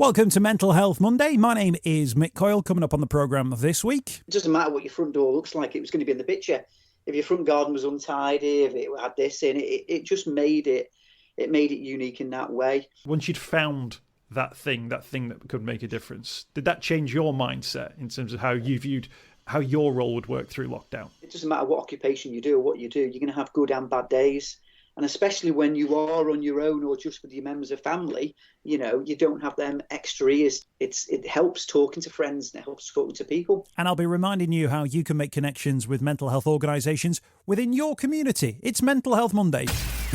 Welcome to Mental Health Monday. My name is Mick Coyle. Coming up on the programme this week. It doesn't matter what your front door looks like. It was going to be in the picture. If your front garden was untidy, if it had this in it, it just made it unique in that way. Once you'd found that thing that could make a difference, did that change your mindset in terms of how you viewed how your role would work through lockdown? It doesn't matter what occupation you do or what you do. You're going to have good and bad days. And especially when you are on your own or just with your members of family, you don't have them extra ears. It helps talking to friends and it helps talking to people. And I'll be reminding you how you can make connections with mental health organisations within your community. It's Mental Health Monday.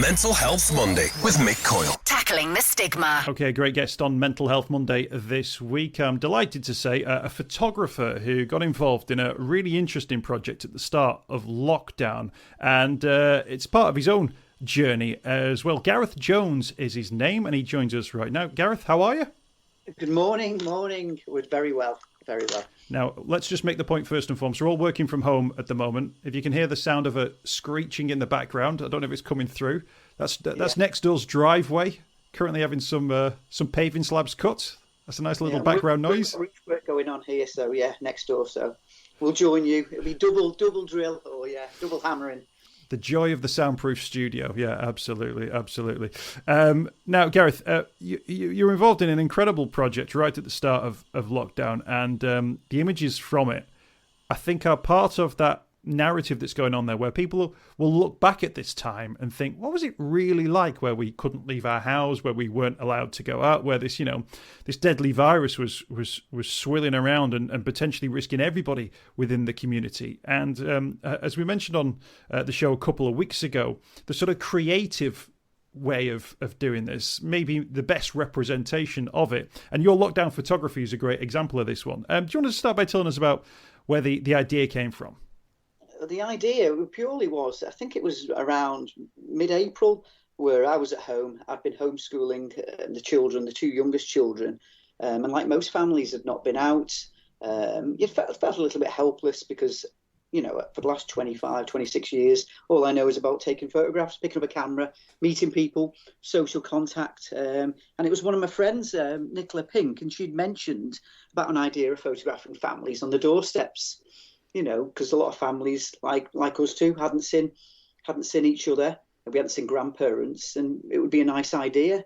Mental Health Monday with Mick Coyle. Tackling the stigma. Okay, great guest on Mental Health Monday this week. I'm delighted to say a photographer who got involved in a really interesting project at the start of lockdown. And it's part of his own journey as well. Gareth Jones is his name, and he joins us right now. Gareth, how are you? Good morning. We're very well. Now, let's just make the point first and foremost. We're all working from home at the moment. If you can hear the sound of a screeching in the background, I don't know if it's coming through. That's next door's driveway. Currently having some paving slabs cut. That's a nice little background noise. Work going on here, so next door. So we'll join you. It'll be double drill, or double hammering. The joy of the soundproof studio. Yeah, absolutely. Now, Gareth, you're involved in an incredible project right at the start of lockdown, and the images from it, I think, are part of that narrative that's going on there, where people will look back at this time and think, what was it really like where we couldn't leave our house, where we weren't allowed to go out, where this deadly virus was swirling around and potentially risking everybody within the community. And as we mentioned on the show a couple of weeks ago, the sort of creative way of doing this, maybe the best representation of it. And your lockdown photography is a great example of this one. Do you want to start by telling us about where the idea came from? The idea purely was, I think it was around mid-April, where I was at home. I'd been homeschooling the two youngest children, and like most families had not been out. You felt a little bit helpless because, for the last 25, 26 years, all I know is about taking photographs, picking up a camera, meeting people, social contact. And it was one of my friends, Nicola Pink, and she'd mentioned about an idea of photographing families on the doorsteps. Because a lot of families like us too hadn't seen each other, and we hadn't seen grandparents, and it would be a nice idea.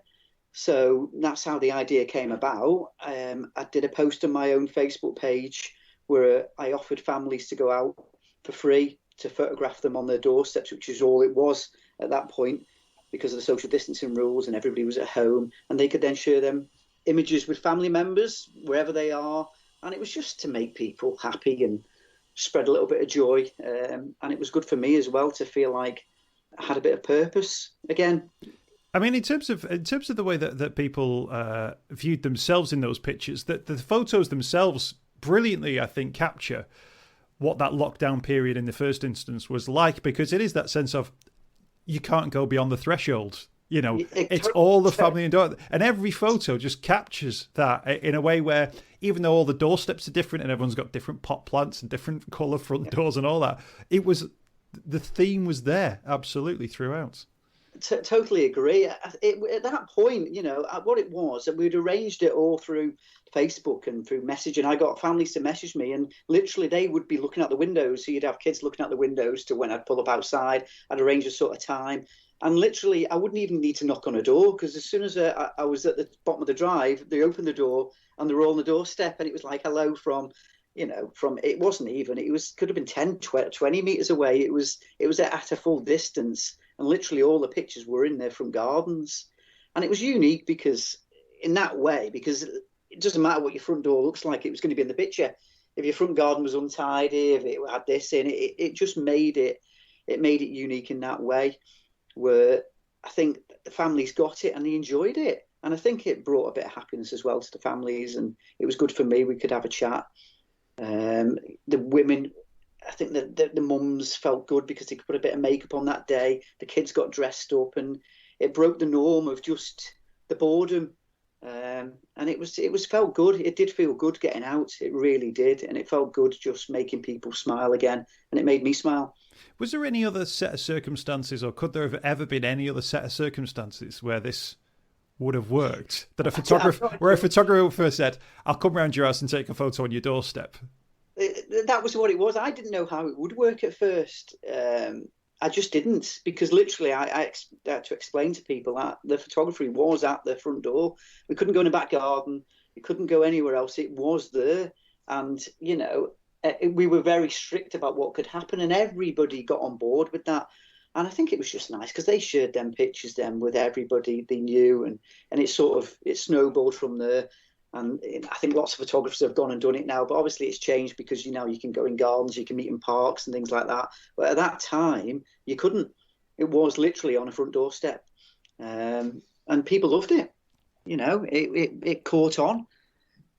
So that's how the idea came about. I did a post on my own Facebook page where I offered families to go out for free to photograph them on their doorsteps, which is all it was at that point because of the social distancing rules and everybody was at home, and they could then share them images with family members wherever they are. And it was just to make people happy and spread a little bit of joy, and it was good for me as well to feel like I had a bit of purpose again. I mean, in terms of the way that people viewed themselves in those pictures, that the photos themselves brilliantly, I think, capture what that lockdown period in the first instance was like, because it is that sense of you can't go beyond the threshold. It's all the family and every photo just captures that in a way where, even though all the doorsteps are different and everyone's got different pot plants and different colour front doors and all that, the theme was there absolutely throughout. Totally agree. At that point, what it was, we'd arranged it all through Facebook and through messaging. I got families to message me, and literally they would be looking out the windows. So you'd have kids looking out the windows to when I'd pull up outside. I'd arrange a sort of time. And literally, I wouldn't even need to knock on a door, because as soon as I was at the bottom of the drive, they opened the door and they were all on the doorstep, and it was like hello from it wasn't even, could have been 10, 20 meters away. It was at a full distance, and literally all the pictures were in their front gardens. And it was unique because it doesn't matter what your front door looks like, it was going to be in the picture. If your front garden was untidy, if it had this in it, it just made it unique in that way, where I think the families got it and they enjoyed it. And I think it brought a bit of happiness as well to the families, and it was good for me. We could have a chat. The women, I think the mums felt good because they could put a bit of makeup on that day. The kids got dressed up, and it broke the norm of just the boredom. And it felt good. It did feel good getting out. It really did. And it felt good just making people smile again. And it made me smile. Was there any other set of circumstances, or could there have ever been any other set of circumstances where this would have worked. That a photographer said, "I'll come round your house and take a photo on your doorstep." That was what it was. I didn't know how it would work at first. I just didn't, because literally I had to explain to people that the photography was at the front door. We couldn't go in the back garden. We couldn't go anywhere else. It was there. And, we were very strict about what could happen, and everybody got on board with that. And I think it was just nice because they shared them pictures then with everybody they knew, and it snowballed from there. And I think lots of photographers have gone and done it now, but obviously it's changed because, you can go in gardens, you can meet in parks and things like that. But at that time, you couldn't. It was literally on a front doorstep. And people loved it. It caught on.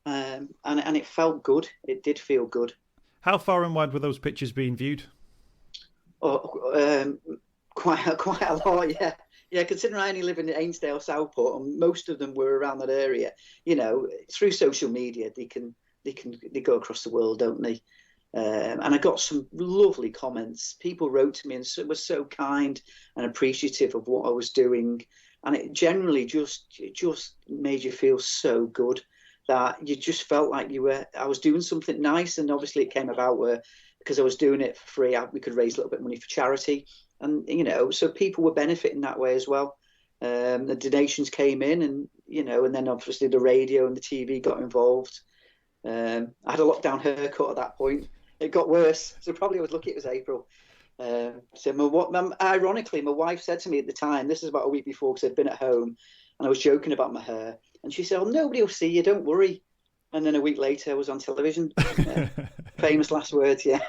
And it felt good. It did feel good. How far and wide were those pictures being viewed? Quite a lot, yeah. Yeah, considering I only live in Ainsdale, Southport, and most of them were around that area. Through social media, they go across the world, don't they? And I got some lovely comments. People wrote to me and were so kind and appreciative of what I was doing, and it generally just made you feel so good that you just felt like I was doing something nice. And obviously, it came about because I was doing it for free, we could raise a little bit of money for charity. And, so people were benefiting that way as well. The donations came in and then obviously the radio and the TV got involved. I had a lockdown haircut at that point. It got worse. So probably I was lucky it was April. Ironically, my wife said to me at the time, this is about a week before, because I'd been at home and I was joking about my hair. And she said, "Oh, nobody will see you, don't worry." And then a week later, I was on television. Famous last words, yeah.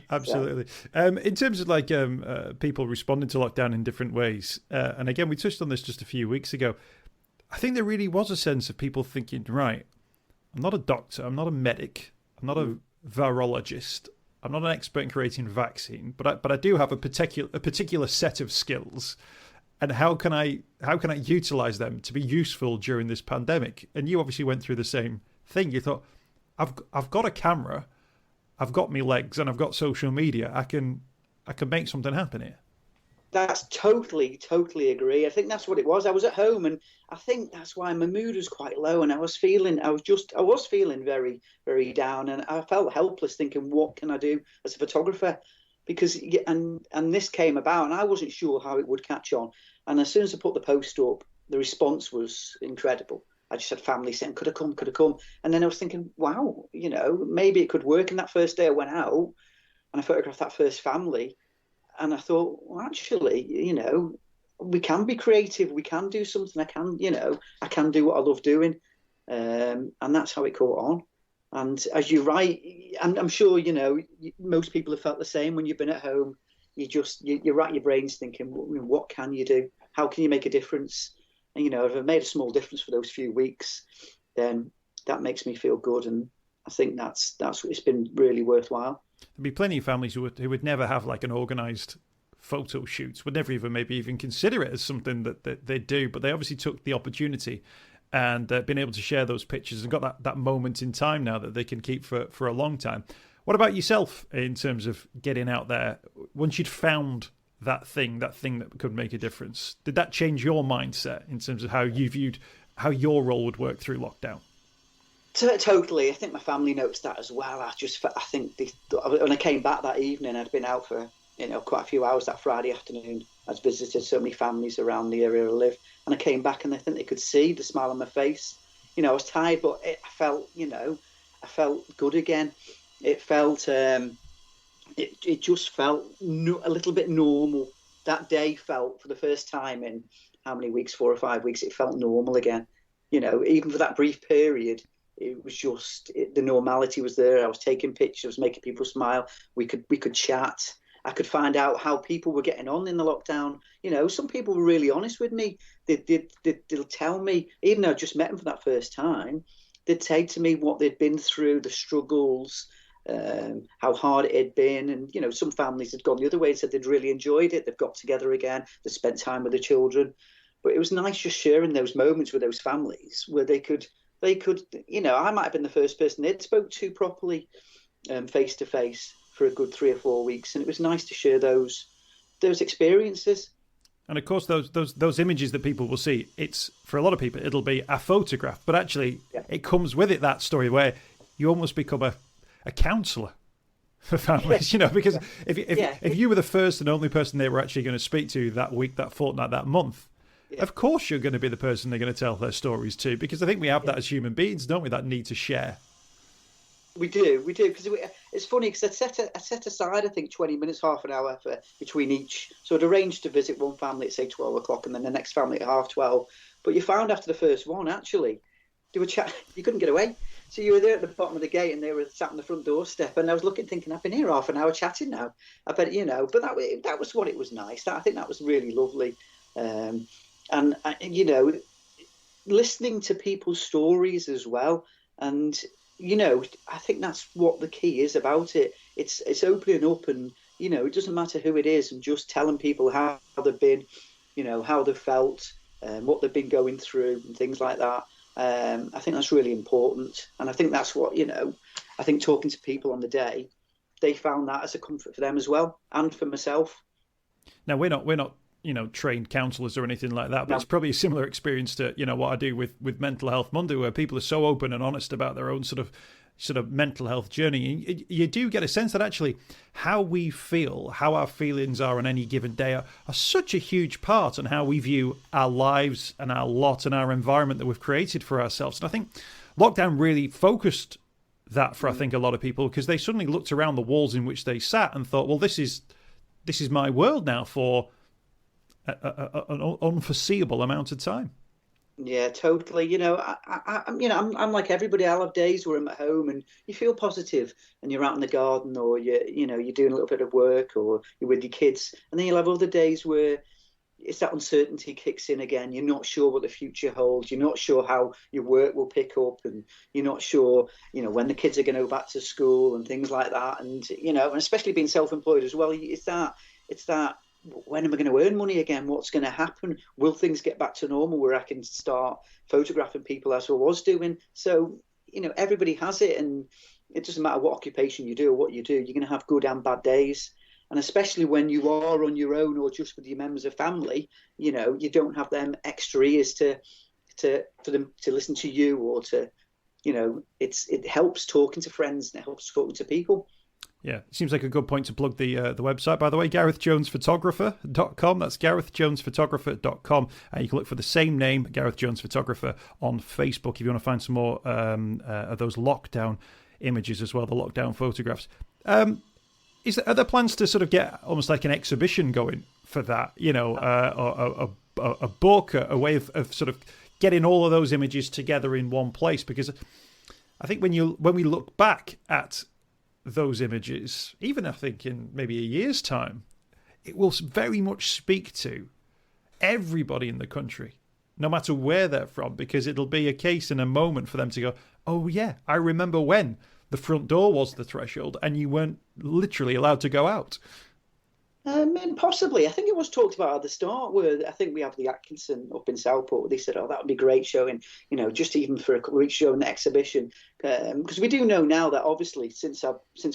Absolutely. So. In terms of people responding to lockdown in different ways, and again, we touched on this just a few weeks ago, I think there really was a sense of people thinking, right, I'm not a doctor, I'm not a medic, I'm not a virologist, I'm not an expert in creating vaccine, but I do have a particular set of skills. And how can I utilize them to be useful during this pandemic? And you obviously went through the same thing. You thought, I've got a camera, I've got my legs, and I've got social media. I can make something happen here. That's totally agree. I think that's what it was. I was at home, and I think that's why my mood was quite low, and I was feeling very, very down, and I felt helpless, thinking, what can I do as a photographer? Because and this came about, and I wasn't sure how it would catch on. And as soon as I put the post up, the response was incredible. I just had family saying, could I come? And then I was thinking, wow, maybe it could work. And that first day I went out and I photographed that first family. And I thought, well, actually, we can be creative. We can do something. I can do what I love doing. And that's how it caught on. And as you write, I'm sure, most people have felt the same when you've been at home. You rack your brains thinking, what can you do? How can you make a difference? And, if I've made a small difference for those few weeks, then that makes me feel good. And I think that's it's been really worthwhile. There'd be plenty of families who would never have like an organised photo shoot, would never even consider it as something that they do. But they obviously took the opportunity and been able to share those pictures and got that moment in time now that they can keep for a long time. What about yourself in terms of getting out there? Once you'd found that thing that could make a difference, did that change your mindset in terms of how you viewed how your role would work through lockdown? Totally. I think my family noticed that as well. I think when I came back that evening, I'd been out for quite a few hours that Friday afternoon. I'd visited so many families around the area I live, and I came back and I think they could see the smile on my face. I was tired, but I felt good again. It felt, it just felt a little bit normal. That day felt, for the first time in how many weeks, 4 or 5 weeks, it felt normal again. Even for that brief period, it was just, the normality was there. I was taking pictures, making people smile. We could chat. I could find out how people were getting on in the lockdown. Some people were really honest with me. They'll tell me, even though I just met them for that first time, they'd say to me what they'd been through, the struggles, how hard it had been. And, some families had gone the other way and said they'd really enjoyed it. They've got together again. They spent time with the children. But it was nice just sharing those moments with those families where they could, I might have been the first person they'd spoke to properly face to face for a good 3 or 4 weeks. And it was nice to share those experiences. And of course, those images that people will see, it's for a lot of people, it'll be a photograph, but actually it comes with it, that story where you almost become a counsellor for families, because if you were the first and only person they were actually going to speak to that week, that fortnight, that month, of course you're going to be the person they're going to tell their stories to, because I think we have that as human beings, don't we? That need to share. We do, because it's funny because I set aside, I think, 20 minutes, half an hour between each. So I'd arranged to visit one family at, say, 12 o'clock and then the next family at 12:30. But you found after the first one, actually, they were you couldn't get away. So you were there at the bottom of the gate and they were sat on the front doorstep. And I was looking, thinking, I've been here half an hour chatting now. I bet, but that was what it was nice. I think that was really lovely. And listening to people's stories as well. And I think that's what the key is about it. It's opening up, and it doesn't matter who it is, and just telling people how they've been, how they've felt, what they've been going through, and things like that. I think that's really important, and I think that's what I think talking to people on the day, they found that as a comfort for them as well, and for myself. Now we're not trained counsellors or anything like that, but it's probably a similar experience to, what I do with Mental Health Monday, where people are so open and honest about their own sort of mental health journey. You do get a sense that actually how we feel, how our feelings are on any given day are such a huge part on how we view our lives and our lot and our environment that we've created for ourselves. And I think lockdown really focused that for, I think, a lot of people, because they suddenly looked around the walls in which they sat and thought, well, this is my world now for an unforeseeable amount of time. Yeah, totally. I'm like everybody. I'll have days where I'm at home and you feel positive, and you're out in the garden, or you're doing a little bit of work, or you're with your kids, and then you'll have other days where it's that uncertainty kicks in again. You're not sure what the future holds. You're not sure how your work will pick up, and you're not sure, when the kids are going to go back to school and things like that. And and especially being self-employed as well, it's that. When am I going to earn money again? What's going to happen? Will things get back to normal where I can start photographing people as I was doing? So, everybody has it, and it doesn't matter what occupation you do or what you do, you're going to have good and bad days. And especially when you are on your own or just with your members of family, you don't have them extra ears for them to listen to you, or to, it helps talking to friends and it helps talking to people. Yeah, it seems like a good point to plug the website, by the way, GarethJonesPhotographer.com. That's GarethJonesPhotographer.com. You can look for the same name, Gareth Jones Photographer, on Facebook if you want to find some more of those lockdown images as well, the lockdown photographs. Are there plans to sort of get almost like an exhibition going for that, or a book, a way of sort of getting all of those images together in one place? Because I think when we look back at those images, even I think in maybe a year's time, it will very much speak to everybody in the country, no matter where they're from, because it'll be a case in a moment for them to go, oh yeah, I remember when the front door was the threshold and you weren't literally allowed to go out. Possibly. I think it was talked about at the start, where I think we have the Atkinson up in Southport. They said, that would be great showing, just even for a couple of weeks showing the exhibition. Because we do know now that obviously since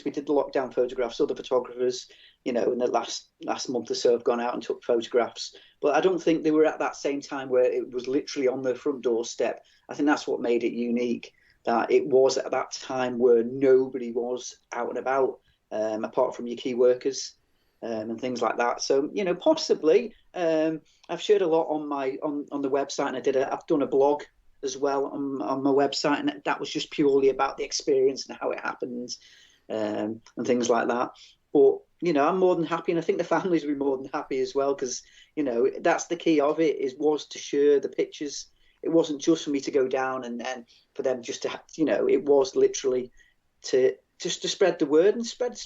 we did the lockdown photographs, other photographers, in the last month or so have gone out and took photographs. But I don't think they were at that same time where it was literally on the front doorstep. I think that's what made it unique, that it was at that time where nobody was out and about, apart from your key workers. And things like that. So, possibly, I've shared a lot on the website, and I've done a blog as well on my website, and that was just purely about the experience and how it happened, and things like that. But, I'm more than happy, and I think the families will be more than happy as well, because, that's the key of it, was to share the pictures. It wasn't just for me to go down and for them just to, it was literally to spread the word and spread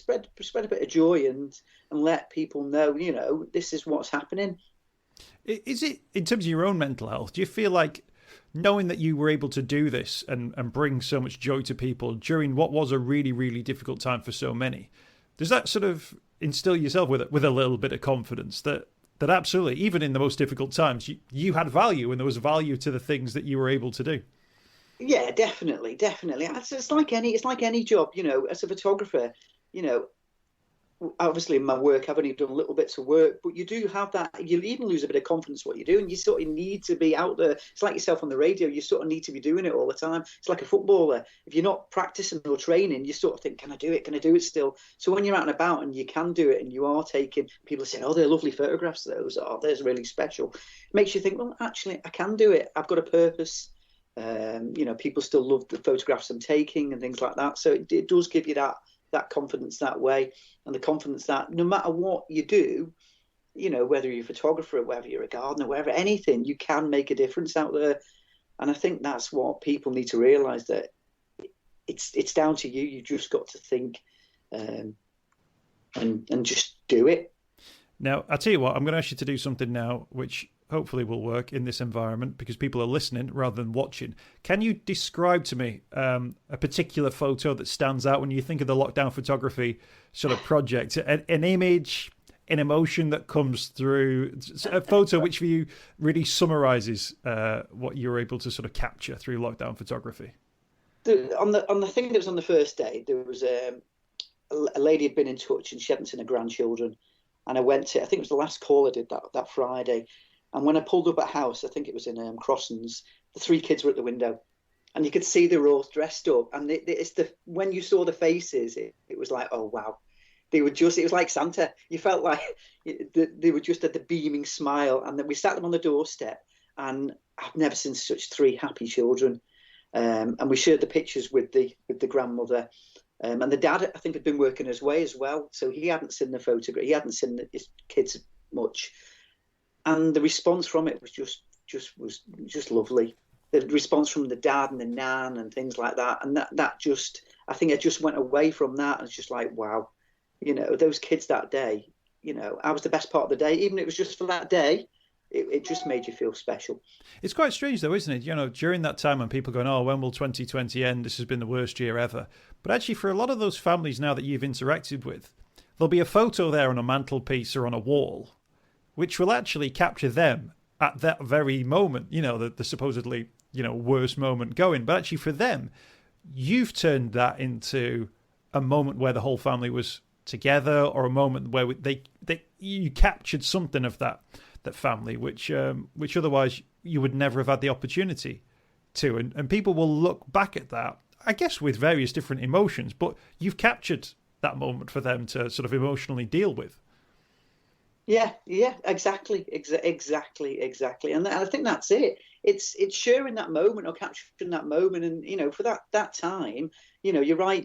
a bit of joy and let people know, this is what's happening. Is it, in terms of your own mental health, do you feel like knowing that you were able to do this and bring so much joy to people during what was a really, really difficult time for so many, does that sort of instill yourself with a little bit of confidence that absolutely, even in the most difficult times, you had value and there was value to the things that you were able to do? Yeah, definitely. It's like any job, as a photographer, obviously in my work, I've only done little bits of work, but you do have that. You even lose a bit of confidence in what you do, and you sort of need to be out there. It's like yourself on the radio. You sort of need to be doing it all the time. It's like a footballer. If you're not practicing or training, you sort of think, can I do it? Can I do it still? So when you're out and about and you can do it, and you are taking, people are saying, oh, they're lovely photographs. Those are, there's really special. It makes you think, well, actually, I can do it. I've got a purpose. People still love the photographs I'm taking and things like that. So it does give you that confidence that way, and the confidence that no matter what you do, whether you're a photographer, whether you're a gardener, wherever, anything, you can make a difference out there. And I think that's what people need to realize, that it's down to you. You just got to think and just do it. Now, I'll tell you what, I'm going to ask you to do something now which hopefully will work in this environment, because people are listening rather than watching. Can you describe to me a particular photo that stands out when you think of the lockdown photography sort of project? An image, an emotion that comes through, a photo which for you really summarises what you're able to sort of capture through lockdown photography? On the thing that was on the first day, there was a lady had been in touch and she hadn't seen her grandchildren. And I went to, I think it was the last call I did that Friday. And when I pulled up at a house, I think it was in Crossons, the 3 kids were at the window. And you could see they were all dressed up. And when you saw the faces, it was like, oh, wow. It was like Santa. You felt like they were just at the beaming smile. And then we sat them on the doorstep. And I've never seen such 3 happy children. And we shared the pictures with the grandmother. And the dad, I think, had been working his way as well. So he hadn't seen the photograph. He hadn't seen his kids much. And the response from it was just lovely. The response from the dad and the nan and things like that. And that just, I think I just went away from that. And it's just like, wow, those kids that day, I was the best part of the day. Even if it was just for that day, it just made you feel special. It's quite strange though, isn't it? During that time when people are going, oh, when will 2020 end? This has been the worst year ever. But actually for a lot of those families now that you've interacted with, there'll be a photo there on a mantelpiece or on a wall, which will actually capture them at that very moment, the supposedly, worst moment going. But actually for them, you've turned that into a moment where the whole family was together, or a moment where you captured something of that family, which otherwise you would never have had the opportunity to. And people will look back at that, I guess, with various different emotions, but you've captured that moment for them to sort of emotionally deal with. Yeah, exactly. And I think that's it. It's sharing that moment or capturing that moment. And, for that time, you're right.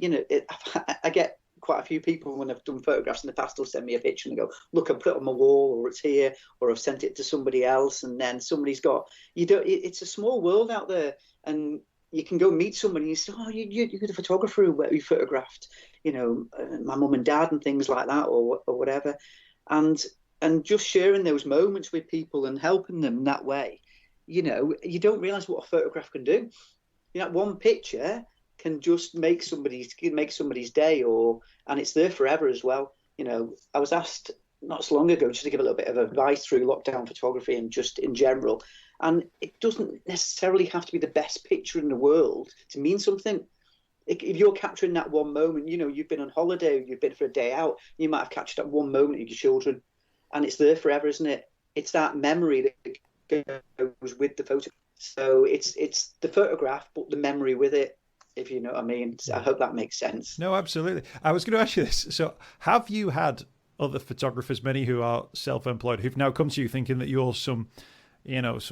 I get quite a few people when I've done photographs in the past will send me a picture and they go, look, I put it on my wall, or it's here, or I've sent it to somebody else. And then somebody's got, it's a small world out there. And you can go meet somebody and you say, oh, you're the photographer who photographed, my mum and dad and things like that, or whatever. And just sharing those moments with people and helping them that way, you don't realise what a photograph can do. One picture can just make somebody's day, and it's there forever as well. I was asked not so long ago just to give a little bit of advice through lockdown photography and just in general. And it doesn't necessarily have to be the best picture in the world to mean something. If you're capturing that one moment, you've been on holiday, you've been for a day out, you might have captured that one moment of your children. And it's there forever, isn't it? It's that memory that goes with the photo. So it's the photograph, but the memory with it, if you know what I mean. I hope that makes sense. No, absolutely. I was going to ask you this. So have you had other photographers, many who are self-employed, who've now come to you thinking that you're some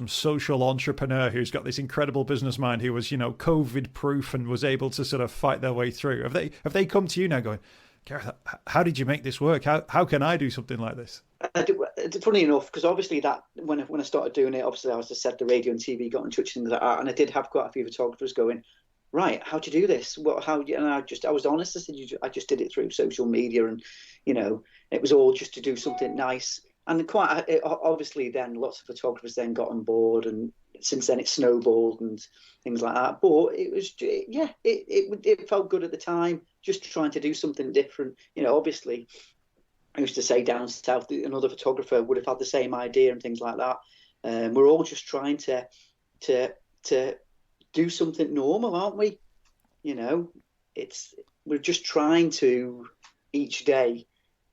social entrepreneur who's got this incredible business mind, who was, COVID proof and was able to sort of fight their way through? Have they come to you now going, Gareth, how did you make this work? How can I do something like this? Funny enough, because obviously that when I started doing it, obviously I was just said the radio and TV got in touch and things like that, and I did have quite a few photographers going, right, how'd you do this? And I was honest. I said, I just did it through social media, and it was all just to do something nice. And obviously then lots of photographers then got on board, and since then it snowballed and things like that. But it was, it felt good at the time, just trying to do something different. Obviously I used to say down south, another photographer would have had the same idea and things like that. We're all just trying to do something normal, aren't we? We're just trying to each day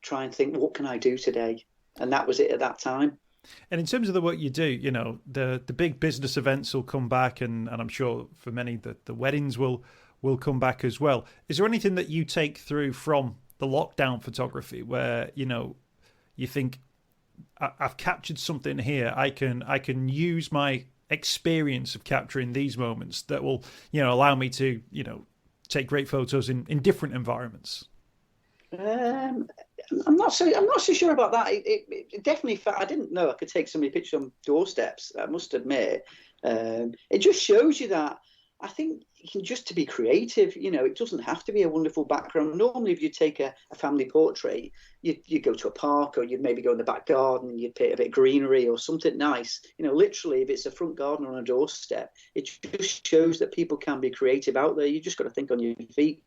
try and think, what can I do today? And that was it at that time. And in terms of the work you do, you know, the big business events will come back, and I'm sure for many the weddings will come back as well. Is there anything that you take through from the lockdown photography where, you know, you think, I've captured something here, I can use my experience of capturing these moments that will, you know, allow me to, you know, take great photos in different environments? I'm not so sure about that. It definitely. I didn't know I could take so many pictures on doorsteps, I must admit. It just shows you that I think you can just to be creative. You know, it doesn't have to be a wonderful background. Normally, if you take a family portrait, you go to a park, or you'd maybe go in the back garden and you'd put a bit of greenery or something nice. You know, literally, if it's a front garden on a doorstep, it just shows that people can be creative out there. You just got to think on your feet.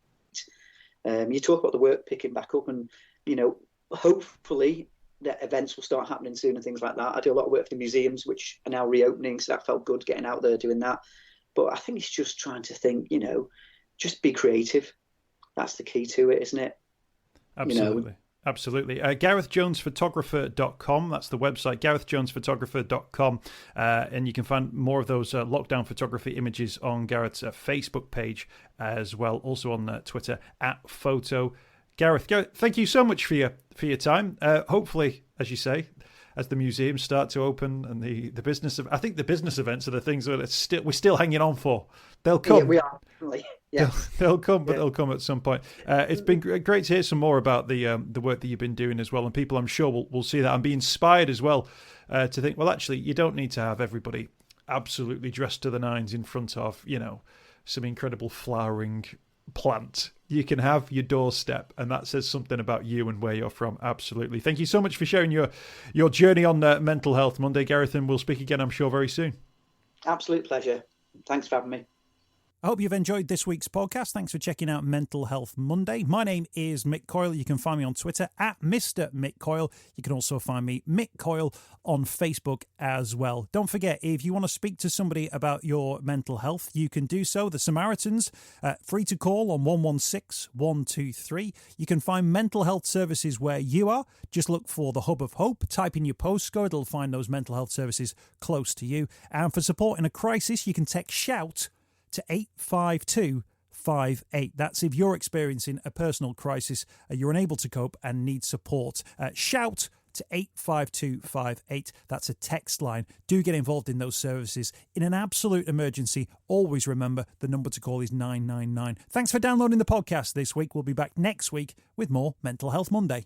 You talk about the work picking back up, and you know, hopefully that events will start happening soon and things like that. I do a lot of work for the museums, which are now reopening, so that felt good getting out there doing that. But I think it's just trying to think, you know, just be creative. That's the key to it, isn't it? Absolutely. You know? Absolutely. GarethJonesPhotographer.com. That's the website, GarethJonesPhotographer.com. And you can find more of those lockdown photography images on Gareth's Facebook page as well. Also on Twitter @Photo. Gareth, thank you so much for your time. Hopefully, as you say, as the museums start to open and the business of, I think the business events are the things that we're still hanging on for. They'll come. Yeah, we are. Yeah. They'll come, but they'll come at some point. It's been great to hear some more about the work that you've been doing as well, and people I'm sure will see that and be inspired as well to think, well, actually, you don't need to have everybody absolutely dressed to the nines in front of, you know, some incredible flowering plant. You can have your doorstep, and that says something about you and where you're from. Absolutely. Thank you so much for sharing your journey on Mental Health Monday, Gareth, and we'll speak again, I'm sure, very soon. Absolute pleasure. Thanks for having me. I hope you've enjoyed this week's podcast. Thanks for checking out Mental Health Monday. My name is Mick Coyle. You can find me on Twitter @Mr. Mick Coyle. You can also find me, Mick Coyle, on Facebook as well. Don't forget, if you want to speak to somebody about your mental health, you can do so. The Samaritans, free to call on 116 123. You can find mental health services where you are. Just look for the Hub of Hope. Type in your postcode. It'll find those mental health services close to you. And for support in a crisis, you can text SHOUT to 85258. That's if you're experiencing a personal crisis, you're unable to cope and need support. Shout to 85258. That's a text line. Do get involved in those services. In an absolute emergency, always remember the number to call is 999. Thanks for downloading the podcast this week. We'll be back next week with more Mental Health Monday.